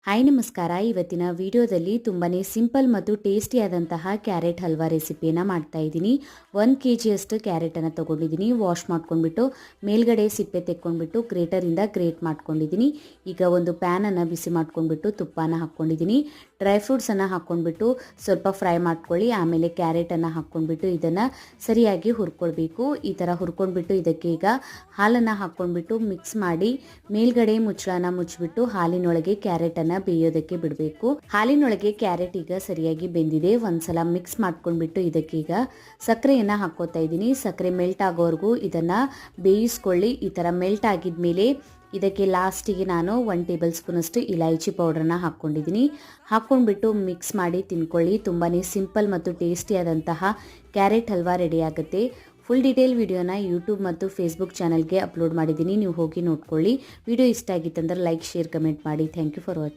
Hi ನಮಸ್ಕಾರ. ಇವತ್ತಿನ ವಿಡಿಯೋದಲ್ಲಿ ತುಂಬಾ ಸಿಂಪಲ್ ಮತ್ತು ಟೇಸ್ಟಿಯಾದಂತಹ ಕ್ಯಾರೆಟ್ ಹಲ್ವಾ ರೆಸಿಪಿಯನ್ನು ಮಾಡ್ತಾ ಇದ್ದೀನಿ. 1 kg ಕ್ಯಾರೆಟನ್ನು ತೊಗೊಂಡಿದ್ದೀನಿ. ವಾಶ್ ಮಾಡ್ಕೊಂಡ್ಬಿಟ್ಟು ಮೇಲ್ಗಡೆ ಸಿಪ್ಪೆ ತೆಕ್ಕೊಂಡ್ಬಿಟ್ಟು ಗ್ರೇಟರಿಂದ ಗ್ರೇಟ್ ಮಾಡ್ಕೊಂಡಿದ್ದೀನಿ. ಈಗ ಒಂದು ಪ್ಯಾನನ್ನು ಬಿಸಿ ಮಾಡ್ಕೊಂಡ್ಬಿಟ್ಟು ತುಪ್ಪನ ಹಾಕ್ಕೊಂಡಿದ್ದೀನಿ. ಡ್ರೈ ಫ್ರೂಟ್ಸನ್ನು ಹಾಕ್ಕೊಂಡ್ಬಿಟ್ಟು ಸ್ವಲ್ಪ ಫ್ರೈ ಮಾಡ್ಕೊಳ್ಳಿ. ಆಮೇಲೆ ಕ್ಯಾರೆಟನ್ನು ಹಾಕ್ಕೊಂಡ್ಬಿಟ್ಟು ಇದನ್ನು ಸರಿಯಾಗಿ ಹುರ್ಕೊಳ್ಬೇಕು. ಈ ಥರ ಹುರ್ಕೊಂಡ್ಬಿಟ್ಟು ಇದಕ್ಕೆ ಈಗ ಹಾಲನ್ನು ಹಾಕ್ಕೊಂಡ್ಬಿಟ್ಟು ಮಿಕ್ಸ್ ಮಾಡಿ ಮೇಲ್ಗಡೆ ಮುಚ್ಚಳನ ಮುಚ್ಚಿಬಿಟ್ಟು ಹಾಲಿನೊಳಗೆ ಕ್ಯಾರೆಟನ್ನು ಬೇಯೋದಕ್ಕೆ ಬಿಡಬೇಕು. ಹಾಲಿನೊಳಗೆ ಕ್ಯಾರೆಟ್ ಈಗ ಸರಿಯಾಗಿ ಬೆಂದಿದೆ. ಒಂದ್ಸಲ ಮಿಕ್ಸ್ ಮಾಡ್ಕೊಂಡ್ಬಿಟ್ಟು ಇದಕ್ಕೆ ಈಗ ಸಕ್ಕರೆಯನ್ನು ಹಾಕ್ಕೋತಾ ಇದ್ದೀನಿ. ಸಕ್ಕರೆ ಮೆಲ್ಟ್ ಆಗೋವರೆಗೂ ಇದನ್ನು ಬೇಯಿಸ್ಕೊಳ್ಳಿ. ಈ ಥರ ಮೆಲ್ಟ್ ಆಗಿದ್ಮೇಲೆ ಇದಕ್ಕೆ ಲಾಸ್ಟಿಗೆ ನಾನು 1 ಟೇಬಲ್ ಸ್ಪೂನ್ ಅಷ್ಟು ಇಲಾಯ್ಚಿ ಪೌಡ್ರನ್ನ ಹಾಕ್ಕೊಂಡಿದ್ದೀನಿ. ಹಾಕ್ಕೊಂಡ್ಬಿಟ್ಟು ಮಿಕ್ಸ್ ಮಾಡಿ ತಿನ್ಕೊಳ್ಳಿ. ತುಂಬಾ ಸಿಂಪಲ್ ಮತ್ತು ಟೇಸ್ಟಿಯಾದಂತಹ ಕ್ಯಾರೆಟ್ ಹಲ್ವಾ ರೆಡಿ ಆಗುತ್ತೆ. ಫುಲ್ ಡೀಟೇಲ್ ವಿಡಿಯೋನ ಯೂಟ್ಯೂಬ್ ಮತ್ತು ಫೇಸ್ಬುಕ್ ಚಾನಲ್ಗೆ ಅಪ್ಲೋಡ್ ಮಾಡಿದ್ದೀನಿ. ನೀವು ಹೋಗಿ ನೋಡ್ಕೊಳ್ಳಿ. ವಿಡಿಯೋ ಇಷ್ಟ ಆಗಿತ್ತಂದ್ರೆ ಲೈಕ್, ಶೇರ್, ಕಮೆಂಟ್ ಮಾಡಿ. Thank you for watching.